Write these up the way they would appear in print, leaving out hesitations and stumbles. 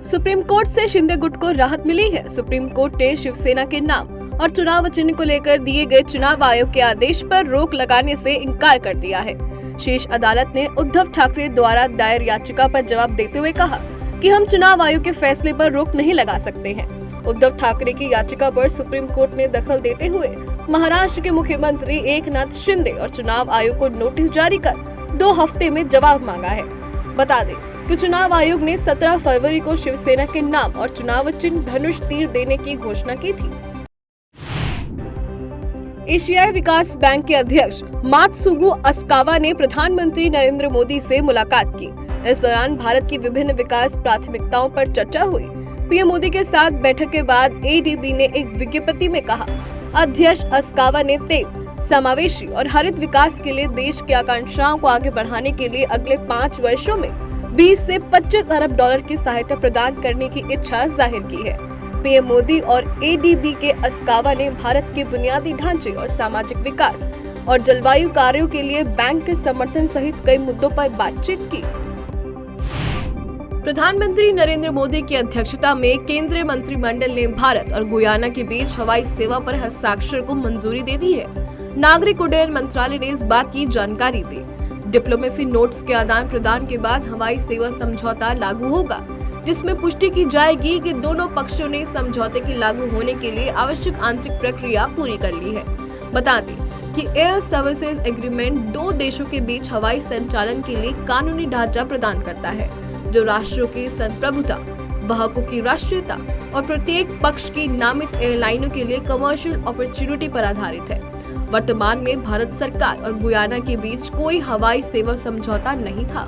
Supreme court से शिंदे गुट को राहत मिली है। सुप्रीम कोर्ट ने शिवसेना के नाम और चुनाव चिन्ह को लेकर दिए गए चुनाव आयोग के आदेश पर रोक लगाने से इनकार कर दिया है। शीर्ष अदालत ने उद्धव ठाकरे द्वारा दायर याचिका पर जवाब देते हुए कहा कि हम चुनाव आयोग के फैसले पर रोक नहीं लगा सकते हैं। उद्धव ठाकरे की याचिका पर सुप्रीम कोर्ट ने दखल देते हुए महाराष्ट्र के मुख्यमंत्री एकनाथ शिंदे और चुनाव आयोग को नोटिस जारी कर 2 हफ्ते में जवाब मांगा है। बता दें कि चुनाव आयोग ने 17 फरवरी को शिवसेना के नाम और चुनाव चिन्ह धनुष तीर देने की घोषणा की थी। एशियाई विकास बैंक के अध्यक्ष मात्सुगु असाकावा ने प्रधानमंत्री नरेंद्र मोदी से मुलाकात की। इस दौरान भारत की विभिन्न विकास प्राथमिकताओं पर चर्चा हुई। पीएम मोदी के साथ बैठक के बाद एडीबी ने एक विज्ञप्ति में कहा, अध्यक्ष असाकावा ने तेज, समावेशी और हरित विकास के लिए देश की आकांक्षाओं को आगे बढ़ाने के लिए अगले 5 वर्षों में 20 से 25 अरब डॉलर की सहायता प्रदान करने की इच्छा जाहिर की है। पीएम मोदी और एडीबी के असाकावा ने भारत के बुनियादी ढांचे और सामाजिक विकास और जलवायु कार्यों के लिए बैंक के समर्थन सहित कई मुद्दों पर बातचीत की। प्रधानमंत्री नरेंद्र मोदी की अध्यक्षता में केंद्रीय मंत्रिमंडल ने भारत और गुयाना के बीच हवाई सेवा पर हस्ताक्षर को मंजूरी दे दी है। नागरिक उड्डयन मंत्रालय ने इस बात की जानकारी दी। डिप्लोमेसी नोट्स के आदान प्रदान के बाद हवाई सेवा समझौता लागू होगा, जिसमें पुष्टि की जाएगी कि दोनों पक्षों ने समझौते के लागू होने के लिए आवश्यक आंतरिक प्रक्रिया पूरी कर ली है। बता दें कि एयर सर्विसेज एग्रीमेंट 2 देशों के बीच हवाई संचालन के लिए कानूनी ढांचा प्रदान करता है, जो राष्ट्रों की संप्रभुता, वाहकों की राष्ट्रीयता और प्रत्येक पक्ष की नामित एयरलाइनों के लिए कमर्शियल अपॉर्चुनिटी पर आधारित है। वर्तमान में भारत सरकार और गुयाना के बीच कोई हवाई सेवा समझौता नहीं था।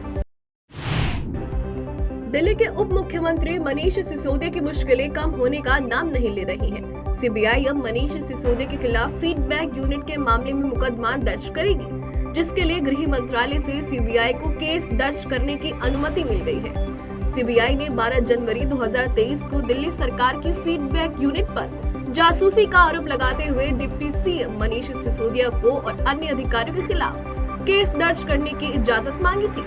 दिल्ली के उप मुख्यमंत्री मनीष सिसोदिया की मुश्किलें कम होने का नाम नहीं ले रही हैं। सीबीआई अब मनीष सिसोदिया के खिलाफ फीडबैक यूनिट के मामले में मुकदमा दर्ज करेगी, जिसके लिए गृह मंत्रालय से सीबीआई को केस दर्ज करने की अनुमति मिल गई है। सीबीआई ने 12 जनवरी 2023 को दिल्ली सरकार की फीडबैक यूनिट पर जासूसी का आरोप लगाते हुए डिप्टी सीएम मनीष सिसोदिया को और अन्य अधिकारियों के खिलाफ केस दर्ज करने की इजाजत मांगी थी।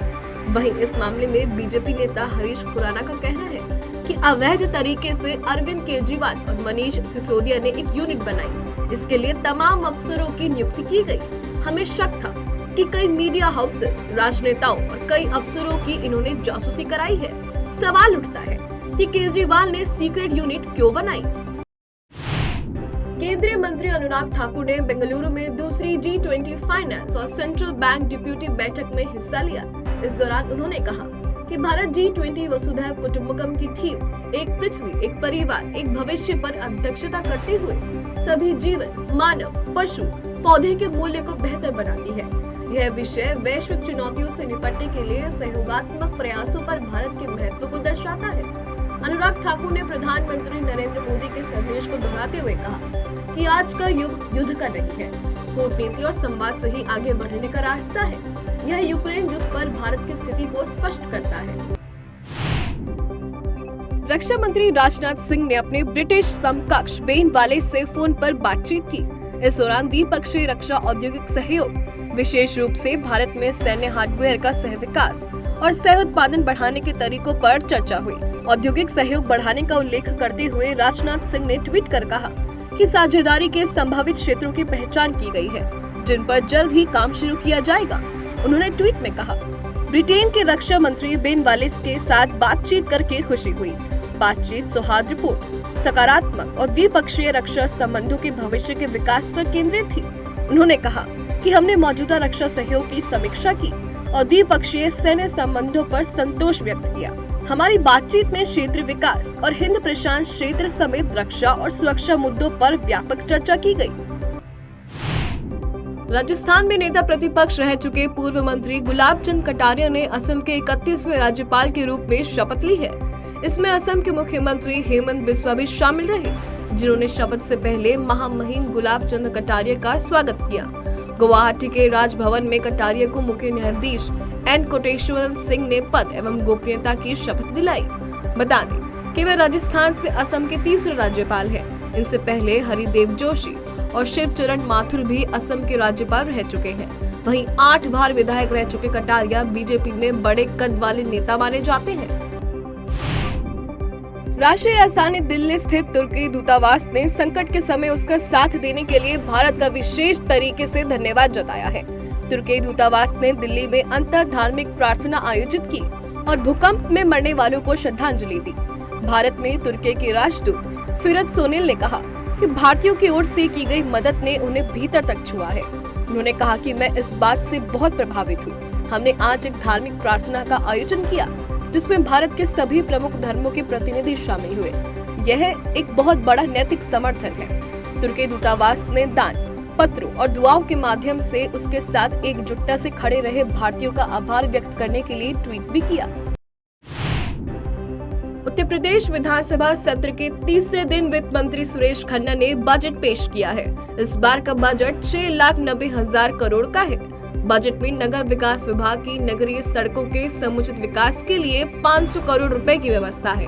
वहीं इस मामले में बीजेपी नेता हरीश खुराना का कहना है कि अवैध तरीके से अरविंद केजरीवाल और मनीष सिसोदिया ने एक यूनिट बनाई। इसके लिए तमाम अफसरों की नियुक्ति की गई। हमें शक था कि कई मीडिया हाउसेस, राजनेताओं और कई अफसरों की इन्होंने जासूसी कराई है। सवाल उठता है कि केजरीवाल ने सीक्रेट यूनिट क्यों बनाई। केंद्रीय मंत्री अनुराग ठाकुर ने बेंगलुरु में दूसरी G20 फाइनेंस और सेंट्रल बैंक डिप्यूटी बैठक में हिस्सा लिया। इस दौरान उन्होंने कहा कि भारत G20 वसुधैव कुटुंबकम की थीम एक पृथ्वी, एक परिवार, एक भविष्य पर अध्यक्षता करते हुए सभी जीवन, मानव, पशु, पौधे के मूल्य को बेहतर बनाती है। यह विषय वैश्विक चुनौतियों से निपटने के लिए सहयोगात्मक प्रयासों पर भारत के महत्व को दर्शाता है। अनुराग ठाकुर ने प्रधानमंत्री नरेंद्र मोदी के संदेश को दोहराते हुए कहा कि आज का युग युद्ध का नहीं है, कूटनीति और संवाद से ही आगे बढ़ने का रास्ता है। यह यूक्रेन युद्ध पर भारत की स्थिति को स्पष्ट करता है। रक्षा मंत्री राजनाथ सिंह ने अपने ब्रिटिश समकक्ष बेन वालेस से फोन पर बातचीत की। इस दौरान द्विपक्षीय रक्षा औद्योगिक सहयोग, विशेष रूप से भारत में सैन्य हार्डवेयर का सहविकास और सह उत्पादन बढ़ाने के तरीकों पर चर्चा हुई। औद्योगिक सहयोग बढ़ाने का उल्लेख करते हुए राजनाथ सिंह ने ट्वीट कर कहा कि साझेदारी के संभावित क्षेत्रों की पहचान की गई है, जिन पर जल्द ही काम शुरू किया जाएगा। उन्होंने ट्वीट में कहा, ब्रिटेन के रक्षा मंत्री बेन वालेस के साथ बातचीत करके खुशी हुई। बातचीत सौहार्दपूर्ण, सकारात्मक और द्विपक्षीय रक्षा संबंधों के भविष्य के विकास पर केंद्रित थी। उन्होंने कहा कि हमने मौजूदा रक्षा सहयोग की समीक्षा की और द्विपक्षीय सैन्य संबंधों पर संतोष व्यक्त किया। हमारी बातचीत में क्षेत्र विकास और हिंद प्रशांत क्षेत्र समेत रक्षा और सुरक्षा मुद्दों पर व्यापक चर्चा की गई। राजस्थान में नेता प्रतिपक्ष रह चुके पूर्व मंत्री गुलाब चंद कटारिया ने असम के 31वें राज्यपाल के रूप में शपथ ली है। इसमें असम के मुख्यमंत्री हेमंत बिस्वा भी शामिल रहे, जिन्होंने शपथ से पहले महामहिम गुलाब चंद कटारिया का स्वागत किया। गुवाहाटी के राजभवन में कटारिया को मुख्य न्यायाधीश एन कोटेश्वरन सिंह ने पद एवं गोपनीयता की शपथ दिलाई। बता दें कि वे राजस्थान से असम के 3रे राज्यपाल हैं। इनसे पहले हरिदेव जोशी और शिवचरण माथुर भी असम के राज्यपाल रह चुके हैं। वहीं 8 बार विधायक रह चुके कटारिया बीजेपी में बड़े कद वाले नेता माने जाते हैं। राष्ट्रीय राजधानी दिल्ली स्थित तुर्की दूतावास ने संकट के समय उसका साथ देने के लिए भारत का विशेष तरीके से धन्यवाद जताया है। तुर्की दूतावास ने दिल्ली में अंतर धार्मिक प्रार्थना आयोजित की और भूकंप में मरने वालों को श्रद्धांजलि दी। भारत में तुर्की के राजदूत फिरत सोनेल ने कहा कि भारतीयों की ओर से की गई मदद ने उन्हें भीतर तक छुआ है। उन्होंने कहा कि मैं इस बात से बहुत प्रभावित हूँ। हमने आज एक धार्मिक प्रार्थना का आयोजन किया जिसमें भारत के सभी प्रमुख धर्मों के प्रतिनिधि शामिल हुए। यह एक बहुत बड़ा नैतिक समर्थन है। तुर्की दूतावास ने दान, पत्रों और दुआओं के माध्यम से उसके साथ एकजुटता से खड़े रहे भारतीयों का आभार व्यक्त करने के लिए ट्वीट भी किया। उत्तर प्रदेश विधानसभा सत्र के तीसरे दिन वित्त मंत्री सुरेश खन्ना ने बजट पेश किया है। इस बार का बजट 6,90,000 करोड़ का है। बजट में नगर विकास विभाग की नगरीय सड़कों के समुचित विकास के लिए 500 करोड़ रुपए की व्यवस्था है।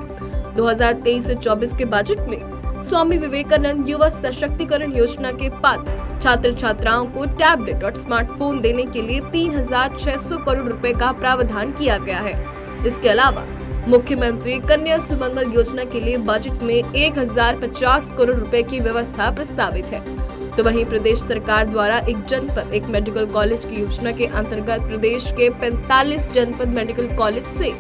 2023-24 के बजट में स्वामी विवेकानंद युवा सशक्तिकरण योजना के पात्र छात्र छात्राओं को टैबलेट और स्मार्टफोन देने के लिए 3,600 करोड़ रुपए का प्रावधान किया गया है। इसके अलावा मुख्यमंत्री कन्या सुमंगल योजना के लिए बजट में 1,050 करोड़ रुपए की व्यवस्था प्रस्तावित है। तो वहीं प्रदेश सरकार द्वारा एक जनपद एक मेडिकल कॉलेज की योजना के अंतर्गत प्रदेश के 45 जनपद मेडिकल कॉलेज से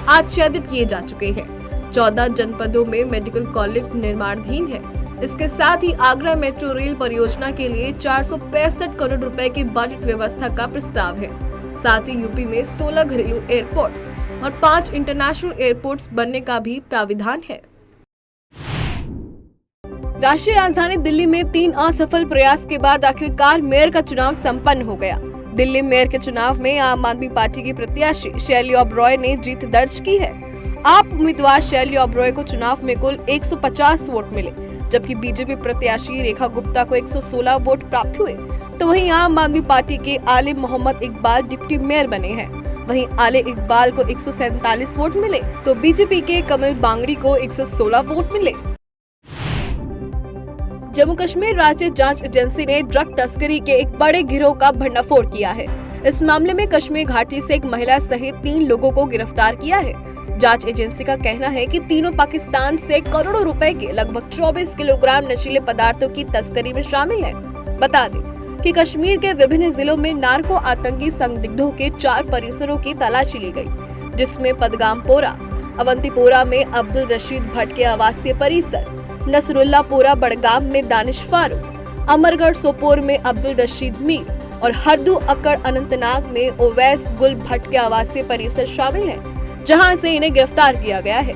आच्छादित किए जा चुके हैं। 14 जनपदों में मेडिकल कॉलेज निर्माणाधीन है। इसके साथ ही आगरा मेट्रो रेल परियोजना के लिए 465 करोड़ रुपए की बजट व्यवस्था का प्रस्ताव है। साथ ही यूपी में 16 घरेलू एयरपोर्ट्स और 5 इंटरनेशनल एयरपोर्ट्स बनने का भी प्राविधान है। राष्ट्रीय राजधानी दिल्ली में 3 असफल प्रयास के बाद आखिरकार मेयर का चुनाव संपन्न हो गया। दिल्ली मेयर के चुनाव में आम आदमी पार्टी की प्रत्याशी शैली ओबरॉय ने जीत दर्ज की है। आप उम्मीदवार शैली ओबरॉय को चुनाव में कुल 150 वोट मिले, जबकि बीजेपी प्रत्याशी रेखा गुप्ता को 116 वोट प्राप्त हुए। तो वहीं आम आदमी पार्टी के आलिम मोहम्मद इकबाल डिप्टी मेयर बने हैं। वहीं आले इकबाल को 147 वोट मिले, तो बीजेपी के कमल बांगड़ी को 116 वोट मिले। जम्मू कश्मीर राज्य जांच एजेंसी ने ड्रग तस्करी के एक बड़े गिरोह का भंडाफोड़ किया है। इस मामले में कश्मीर घाटी से एक महिला सहित 3 लोगों को गिरफ्तार किया है। जांच एजेंसी का कहना है कि तीनों पाकिस्तान से करोड़ों रुपए के लगभग 24 किलोग्राम नशीले पदार्थों की तस्करी में शामिल है। बता दें कि कश्मीर के विभिन्न जिलों में नार्को आतंकी संदिग्धों के 4 परिसरों की तलाशी ली गई, जिसमें पदगामपोरा, अवंतीपोरा में अब्दुल रशीद भट्ट के आवासीय परिसर, नसरुल्लापोरा बड़गाम में दानिश फारूक, अमरगढ़ सोपोर में अब्दुल रशीद मीर और हरदू अकड़ अनंतनाग में ओवैस गुल भट्ट के आवासीय परिसर शामिल हैं, जहां से इन्हें गिरफ्तार किया गया है।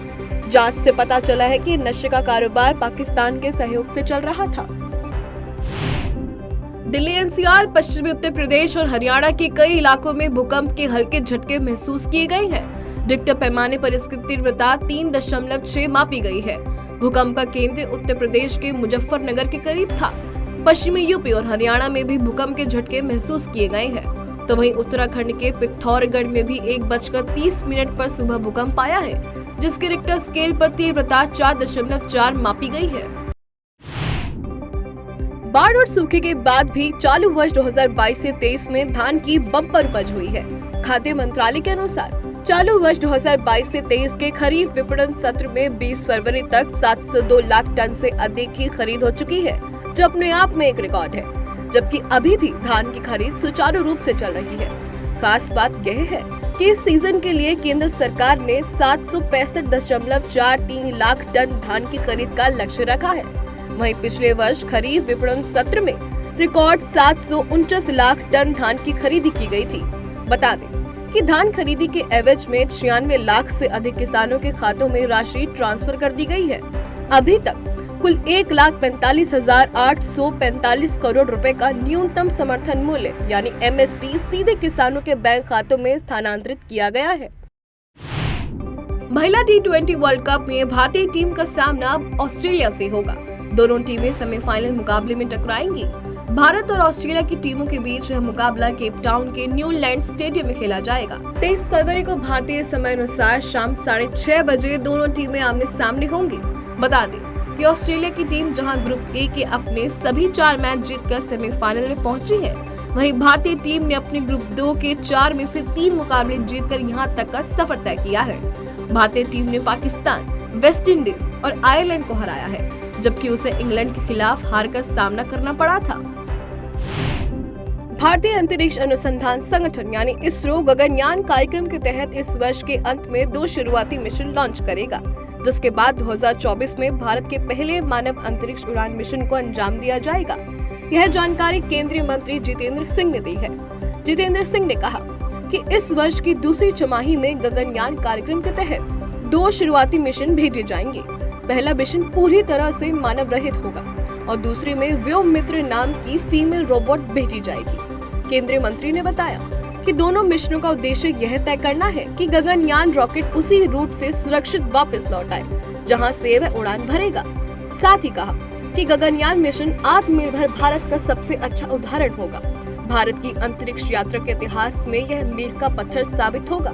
जांच से पता चला है कि नशे का कारोबार पाकिस्तान के सहयोग से चल रहा था। दिल्ली एनसीआर, पश्चिमी उत्तर प्रदेश और हरियाणा के कई इलाकों में भूकंप के हल्के झटके महसूस किए गए हैं। रिक्टर पैमाने पर इसकी तीव्रता 3.6 मापी गई है। भूकंप का केंद्र उत्तर प्रदेश के मुजफ्फरनगर के करीब था। पश्चिमी यूपी और हरियाणा में भी भूकंप के झटके महसूस किए गए हैं। तो वहीं उत्तराखंड के पिथौरागढ़ में भी 1:30 पर सुबह भूकंप आया है, जिसके रिक्टर स्केल पर तीव्रता 4.4 मापी गई है। बाढ़ और सूखे के बाद भी चालू वर्ष 2022 से 23 में धान की बम्पर उपज हुई है। खाद्य मंत्रालय के अनुसार चालू वर्ष 2022 से 23 के खरीफ विपणन सत्र में 20 फरवरी तक 702 लाख टन से अधिक की खरीद हो चुकी है, जो अपने आप में एक रिकॉर्ड है। जबकि अभी भी धान की खरीद सुचारू रूप से चल रही है। खास बात यह है कि इस सीजन के लिए केंद्र सरकार ने 765.43 लाख टन धान की खरीद का लक्ष्य रखा है। वहीं पिछले वर्ष खरीफ विपणन सत्र में रिकॉर्ड 749 लाख टन धान की खरीदी की गई थी। बता दें कि धान खरीदी के एवज में 96 लाख से अधिक किसानों के खातों में राशि ट्रांसफर कर दी गई है। अभी तक कुल 1,45,845 करोड़ रुपए का न्यूनतम समर्थन मूल्य यानी MSP सीधे किसानों के बैंक खातों में स्थानांतरित किया गया है। महिला T20 वर्ल्ड कप में भारतीय टीम का सामना ऑस्ट्रेलिया से होगा। दोनों टीमें सेमीफाइनल मुकाबले में टकराएंगी। भारत और ऑस्ट्रेलिया की टीमों के बीच यह मुकाबला केप टाउन के न्यूलैंड स्टेडियम में खेला जाएगा। 23 फरवरी को भारतीय समय अनुसार शाम 6:30 बजे दोनों टीमें आमने सामने होंगी। बता दें कि ऑस्ट्रेलिया की टीम जहां ग्रुप ए के अपने सभी 4 मैच जीतकर सेमीफाइनल में पहुंची है, वहीं भारतीय टीम ने अपने ग्रुप 2 के 4 में से 3 मुकाबले जीतकर यहां तक का सफर तय किया है। भारतीय टीम ने पाकिस्तान, वेस्ट इंडीज और आयरलैंड को हराया है, जबकि उसे इंग्लैंड के खिलाफ हार का सामना करना पड़ा था। भारतीय अंतरिक्ष अनुसंधान संगठन यानी इसरो गगनयान कार्यक्रम के तहत इस वर्ष के अंत में 2 शुरुआती मिशन लॉन्च करेगा, जिसके बाद 2024 में भारत के पहले मानव अंतरिक्ष उड़ान मिशन को अंजाम दिया जाएगा। यह जानकारी केंद्रीय मंत्री जितेंद्र सिंह ने दी है। जितेंद्र सिंह ने कहा कि इस वर्ष की दूसरी छमाही में गगनयान कार्यक्रम के तहत 2 शुरुआती मिशन भेजे जाएंगे। पहला मिशन पूरी तरह से मानव रहित होगा और दूसरे में व्योम मित्र नाम की फीमेल रोबोट भेजी जाएगी। केंद्रीय मंत्री ने बताया कि दोनों मिशनों का उद्देश्य यह तय करना है कि गगनयान रॉकेट उसी रूट से सुरक्षित वापस लौट आए जहां से वह उड़ान भरेगा। साथ ही कहा कि गगनयान मिशन आत्मनिर्भर भारत का सबसे अच्छा उदाहरण होगा। भारत की अंतरिक्ष यात्रा के इतिहास में यह मील का पत्थर साबित होगा।